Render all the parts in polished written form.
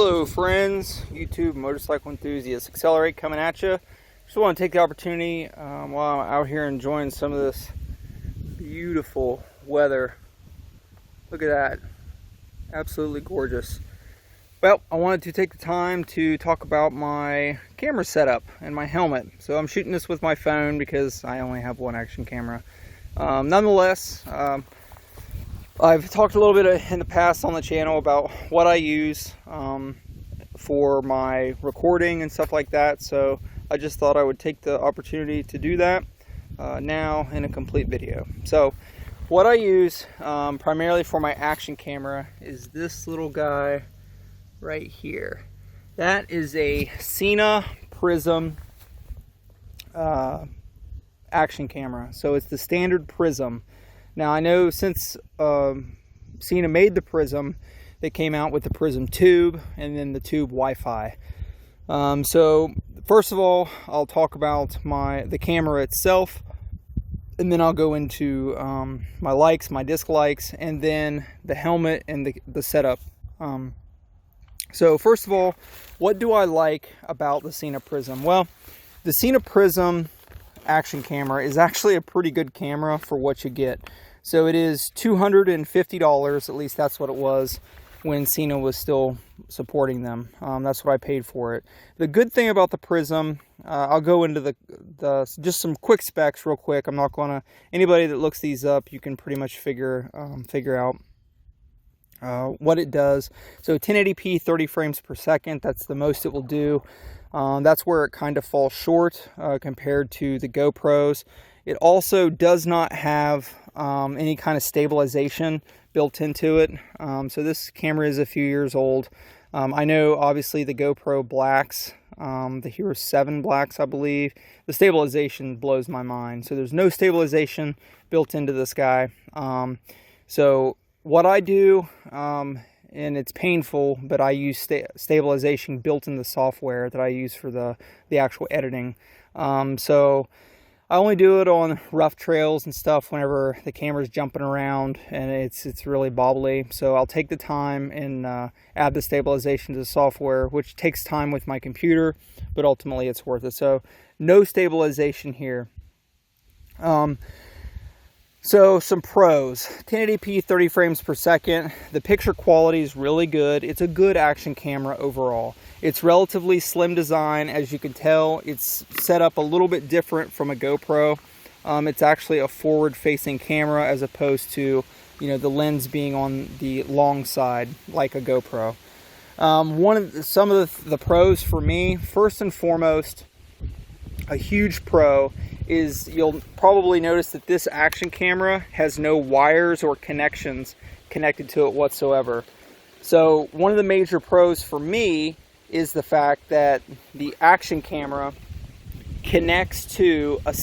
Hello friends, YouTube motorcycle enthusiasts, Accelerate coming at you. Just want to take the opportunity while I'm out here enjoying some of this beautiful weather. Look at that, absolutely gorgeous. Well, I wanted to take the time to talk about my camera setup and my helmet. So I'm shooting this with my phone because I only have one action camera. Nonetheless, I've talked a little bit in the past on the channel about what I use for my recording and stuff like that, so I just thought I would take the opportunity to do that now in a complete video. So what I use primarily for my action camera is this little guy right here. That is a Sena Prism action camera, so it's the standard Prism. Now I know since Sena made the Prism, they came out with the Prism tube and then the tube Wi-Fi. So first of all, I'll talk about the camera itself, and then I'll go into my likes, my dislikes, and then the helmet and the setup. So first of all, what do I like about the Sena Prism? Well, the Sena Prism action camera is actually a pretty good camera for what you get. So it is $250, at least that's what it was when Sena was still supporting them. That's what I paid for it. The good thing about the Prism, I'll go into the just some quick specs real quick. I'm not gonna, anybody that looks these up, you can pretty much figure out what it does. So 1080p 30 frames per second, that's the most it will do. That's where it kind of falls short compared to the GoPros. It also does not have any kind of stabilization built into it. So this camera is a few years old. I know obviously the GoPro Blacks, the Hero 7 Blacks, I believe, the stabilization blows my mind. So there's no stabilization built into this guy. So what I do, and it's painful, but I use stabilization built in the software that I use for the actual editing. So I only do it on rough trails and stuff whenever the camera's jumping around and it's really bobbly. So I'll take the time and add the stabilization to the software, which takes time with my computer, but ultimately it's worth it. So no stabilization here. So some pros: 1080p 30 frames per second. The picture quality is really good. It's a good action camera overall. It's relatively slim design, as you can tell. It's set up a little bit different from a GoPro. It's actually a forward-facing camera as opposed to, the lens being on the long side like a GoPro. Some of the pros for me, first and foremost, a huge pro is you'll probably notice that this action camera has no wires or connections connected to it whatsoever. So one of the major pros for me is the fact that the action camera connects to a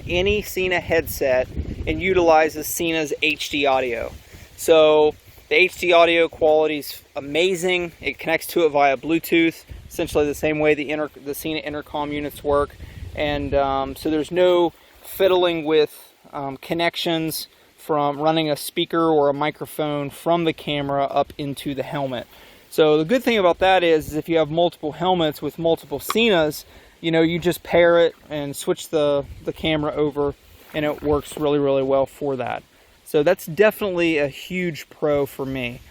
any Sena headset and utilizes Sena's HD audio. So the HD audio quality is amazing. It connects to it via Bluetooth, essentially the same way the Sena intercom units work. And so there's no fiddling with connections from running a speaker or a microphone from the camera up into the helmet. So the good thing about that is if you have multiple helmets with multiple Senas, you just pair it and switch the camera over, and it works really, really well for that. So that's definitely a huge pro for me.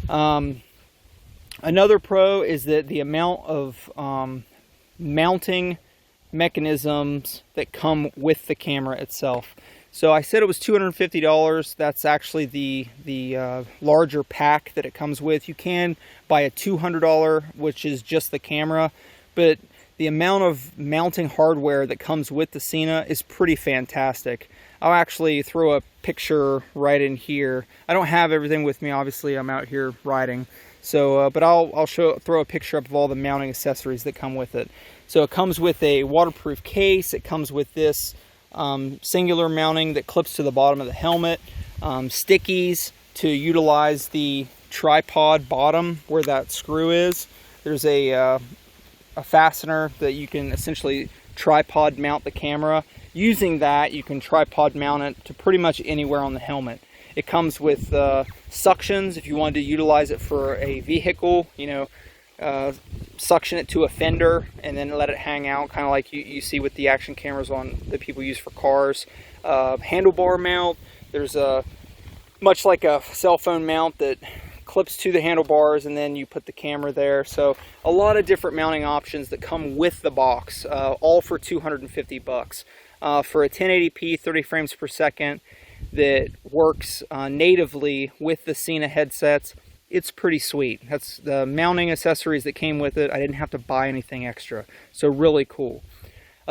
Another pro is that the amount of mounting mechanisms that come with the camera itself. So I said it was $250. That's actually the larger pack that it comes with. You can buy a $200, which is just the camera, but the amount of mounting hardware that comes with the Sena is pretty fantastic. I'll actually throw a picture right in here. I don't have everything with me, obviously I'm out here riding. So, but I'll throw a picture up of all the mounting accessories that come with it. So it comes with a waterproof case. It comes with this singular mounting that clips to the bottom of the helmet, stickies to utilize the tripod bottom where that screw is. There's a fastener that you can essentially tripod mount the camera. Using that, you can tripod mount it to pretty much anywhere on the helmet. It comes with suctions if you wanted to utilize it for a vehicle, suction it to a fender and then let it hang out, kind of like you see with the action cameras that people use for cars. Handlebar mount, there's a much like a cell phone mount that clips to the handlebars, and then you put the camera there. So a lot of different mounting options that come with the box, all for $250 for a 1080p 30 frames per second that works natively with the Sena headsets. It's pretty sweet. That's the mounting accessories that came with it. I didn't have to buy anything extra, so really cool.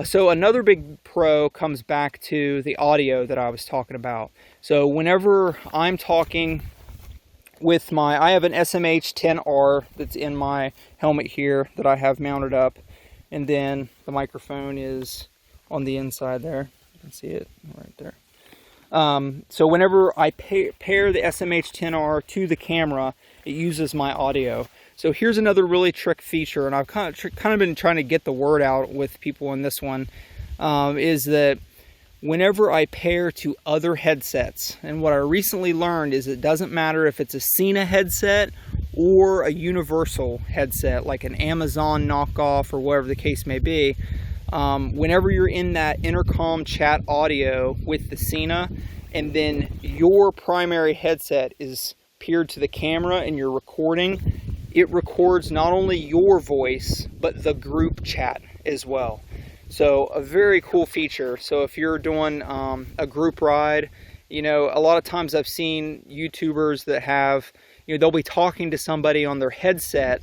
So another big pro comes back to the audio that I was talking about. So whenever I'm talking with I have an SMH-10R that's in my helmet here that I have mounted up, and then the microphone is on the inside there. You can see it right there. So whenever I pair the SMH-10R to the camera, it uses my audio. So here's another really trick feature, and I've kind of been trying to get the word out with people in this one, is that whenever I pair to other headsets, and what I recently learned is it doesn't matter if it's a Sena headset or a universal headset, like an Amazon knockoff or whatever the case may be, whenever you're in that intercom chat audio with the Sena, and then your primary headset is paired to the camera and you're recording, it records not only your voice, but the group chat as well. So a very cool feature. So if you're doing a group ride, you know, a lot of times I've seen YouTubers that have, you know, they'll be talking to somebody on their headset,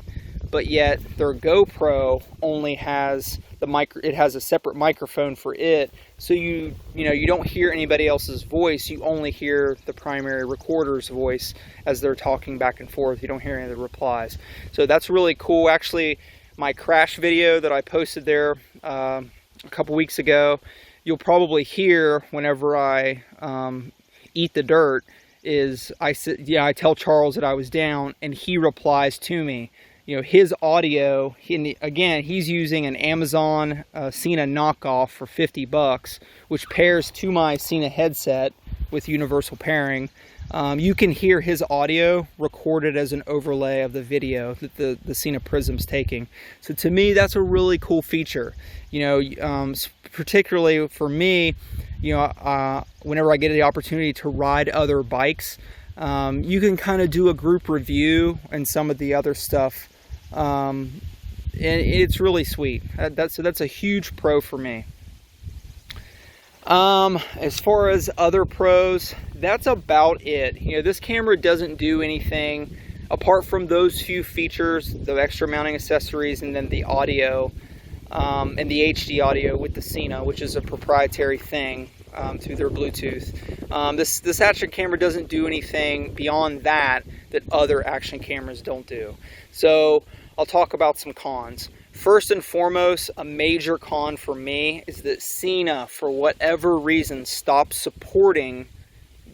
but yet their GoPro only has it has a separate microphone for it. So you don't hear anybody else's voice. You only hear the primary recorder's voice as they're talking back and forth. You don't hear any of the replies. So that's really cool. Actually, my crash video that I posted there a couple weeks ago, you'll probably hear whenever I eat the dirt is I tell Charles that I was down, and he replies to me. You know, his audio, again, he's using an Amazon Sena knockoff for $50, which pairs to my Sena headset with universal pairing. You can hear his audio recorded as an overlay of the video that the Sena Prism's taking. So to me, that's a really cool feature. You know, particularly for me, you know, whenever I get the opportunity to ride other bikes, you can kind of do a group review and some of the other stuff. And it's really sweet. That's a huge pro for me. As far as other pros, that's about it. You know, this camera doesn't do anything apart from those few features, the extra mounting accessories, and then the audio, and the HD audio with the Sena, which is a proprietary thing through their Bluetooth. This action camera doesn't do anything beyond that other action cameras don't do. So I'll talk about some cons. First and foremost, a major con for me is that Sena, for whatever reason, stopped supporting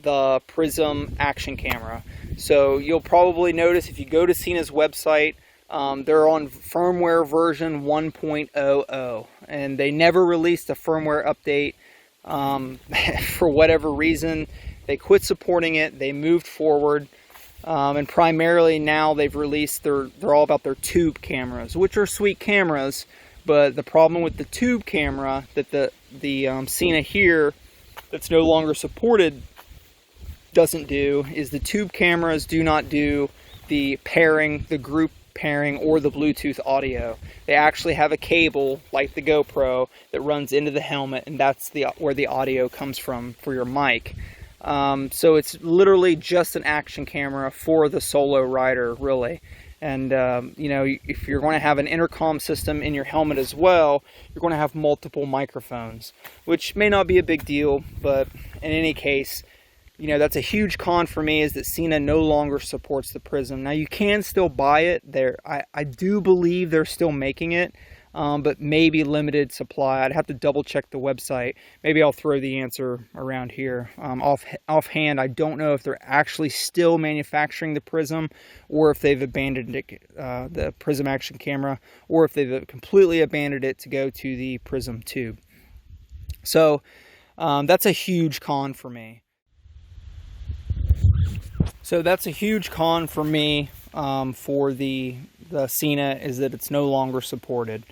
the Prism action camera. So you'll probably notice if you go to Sena's website, they're on firmware version 1.00, and they never released a firmware update. For whatever reason, they quit supporting it. They moved forward. And primarily now they've released they're all about their tube cameras, which are sweet cameras, but the problem with the tube camera that the Sena here that's no longer supported doesn't do is the tube cameras do not do the pairing, the group pairing, or the Bluetooth audio. They actually have a cable like the GoPro that runs into the helmet, and that's where the audio comes from for your mic. So it's literally just an action camera for the solo rider, really. And you know, if you're going to have an intercom system in your helmet as well, you're going to have multiple microphones, which may not be a big deal, but in any case, you know, that's a huge con for me, is that Sena no longer supports the Prism. Now, you can still buy it. I do believe they're still making it, but maybe limited supply. I'd have to double check the website. Maybe I'll throw the answer around here. Offhand, I don't know if they're actually still manufacturing the Prism, or if they've abandoned it, the Prism action camera, or if they've completely abandoned it to go to the Prism tube. So that's a huge con for me. So that's a huge con for me for the the Sena is that it's no longer supported.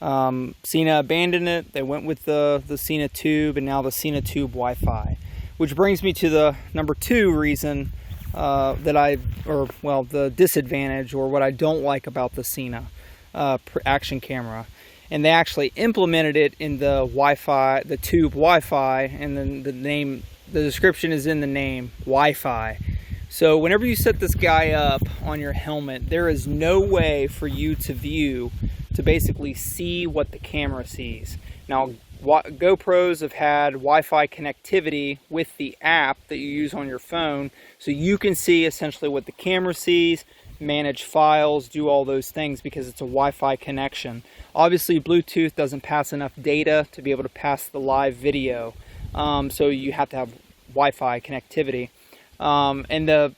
Sena abandoned it. They went with the Sena Tube, and now the Sena Tube Wi-Fi. Which brings me to the number 2 reason the disadvantage, or what I don't like about the Sena action camera. And they actually implemented it in the Wi-Fi, the Tube Wi-Fi, and then the description is in the name, Wi-Fi. So whenever you set this guy up on your helmet, there is no way for you to basically see what the camera sees. Now, GoPros have had Wi-Fi connectivity with the app that you use on your phone, so you can see essentially what the camera sees, manage files, do all those things because it's a Wi-Fi connection. Obviously, Bluetooth doesn't pass enough data to be able to pass the live video, so you have to have Wi-Fi connectivity. And the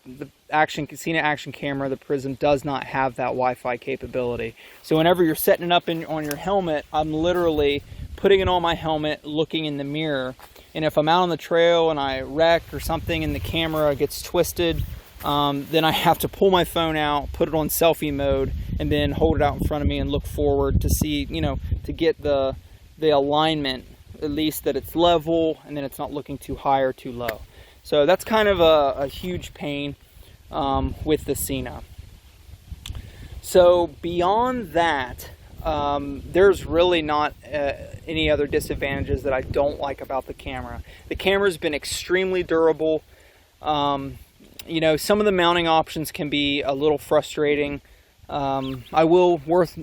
Sena action camera, the Prism, does not have that Wi-Fi capability. So whenever you're setting it up on your helmet, I'm literally putting it on my helmet, looking in the mirror, and if I'm out on the trail and I wreck or something and the camera gets twisted, then I have to pull my phone out, put it on selfie mode, and then hold it out in front of me and look forward to see, to get the alignment, at least that it's level and then it's not looking too high or too low. So that's kind of a huge pain with the Sena. So beyond that, there's really not any other disadvantages that I don't like about the camera. The camera's been extremely durable. Some of the mounting options can be a little frustrating. Worth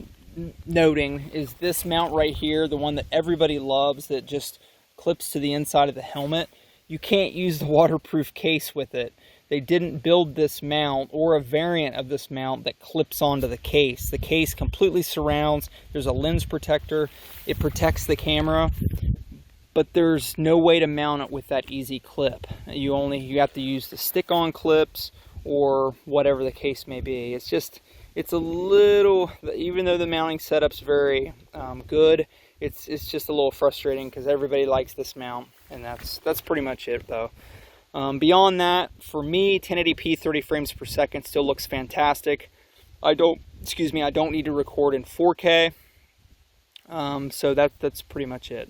noting is this mount right here, the one that everybody loves that just clips to the inside of the helmet. You can't use the waterproof case with it. They didn't build this mount or a variant of this mount that clips onto the case. The case completely surrounds. There's a lens protector. It protects the camera, but there's no way to mount it with that easy clip. You have to use the stick-on clips or whatever the case may be. It's a little, even though the mounting setup's very good, it's just a little frustrating because everybody likes this mount, and that's pretty much it though. Beyond that, for me, 1080p 30 frames per second still looks fantastic. I don't need to record in 4K. So that's pretty much it.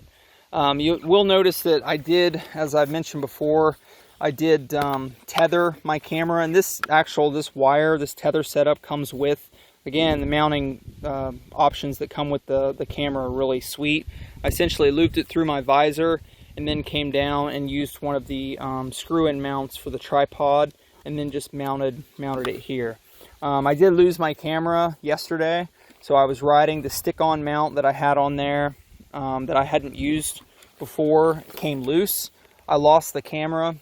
You will notice that I did, as I've mentioned before, I did tether my camera, and this tether setup comes with, again, the mounting options that come with the camera are really sweet. I essentially looped it through my visor and then came down and used one of the screw-in mounts for the tripod, and then just mounted it here. I did lose my camera yesterday, so I was riding the stick-on mount that I had on there that I hadn't used before. It came loose. I lost the camera,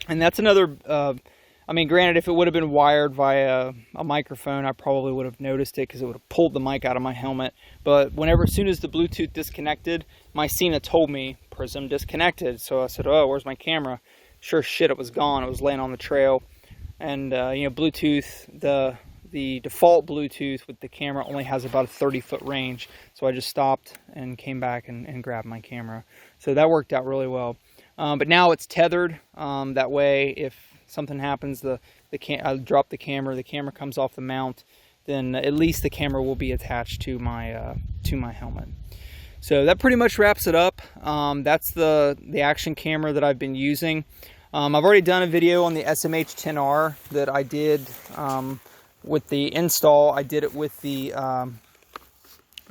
and that's another, granted, if it would have been wired via a microphone, I probably would have noticed it because it would have pulled the mic out of my helmet. But as soon as the Bluetooth disconnected, my Sena told me Prism disconnected. So I said, oh, where's my camera? Sure shit, it was gone. It was laying on the trail. And, Bluetooth, the default Bluetooth with the camera only has about a 30-foot range. So I just stopped and came back and grabbed my camera. So that worked out really well. But now it's tethered. That way, if something happens, I drop the camera comes off the mount, then at least the camera will be attached to my helmet. So that pretty much wraps it up. That's the action camera that I've been using. I've already done a video on the SMH-10R that I did with the install. I did it with the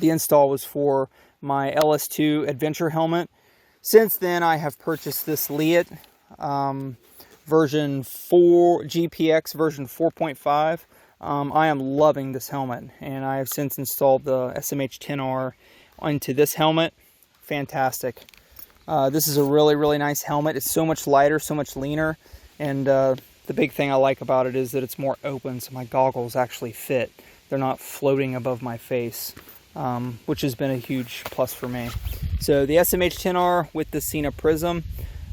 install was for my LS2 Adventure helmet. Since then, I have purchased this Leat version 4 GPX version 4.5. I am loving this helmet, and I have since installed the SMH-10R onto this helmet. Fantastic. This is a really, really nice helmet. It's so much lighter, so much leaner, and the big thing I like about it is that it's more open, so my goggles actually fit. They're not floating above my face, which has been a huge plus for me. So the SMH-10R with the Sena Prism.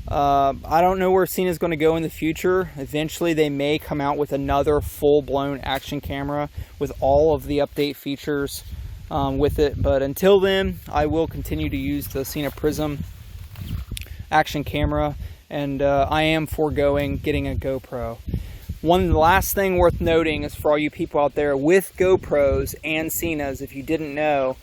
I don't know where Sena is going to go in the future. Eventually they may come out with another full-blown action camera with all of the update features with it. But until then, I will continue to use the Sena Prism action camera, and I am foregoing getting a GoPro. One last thing worth noting is for all you people out there with GoPros and Senas, if you didn't know,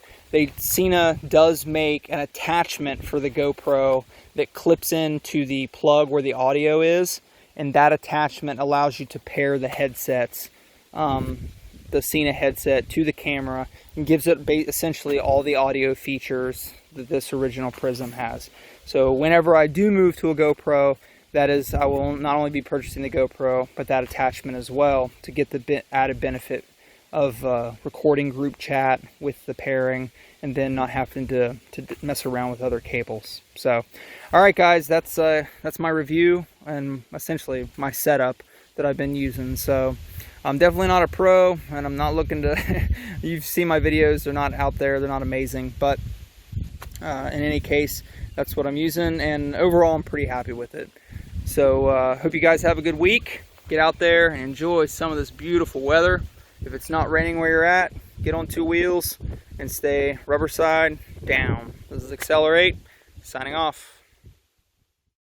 Sena does make an attachment for the GoPro that clips into the plug where the audio is, and that attachment allows you to pair the headsets, the Sena headset, to the camera, and gives it essentially all the audio features that this original Prism has. So whenever I do move to a GoPro, that is, I will not only be purchasing the GoPro, but that attachment as well, to get the added benefit of recording group chat with the pairing, and then not having to mess around with other cables. So, all right, guys, that's my review and essentially my setup that I've been using. So, I'm definitely not a pro, and I'm not looking to. You've seen my videos; they're not out there, they're not amazing, but in any case, that's what I'm using, and overall, I'm pretty happy with it. So, hope you guys have a good week. Get out there and enjoy some of this beautiful weather. If it's not raining where you're at, get on 2 wheels and stay rubber side down. This is Accelerate, signing off.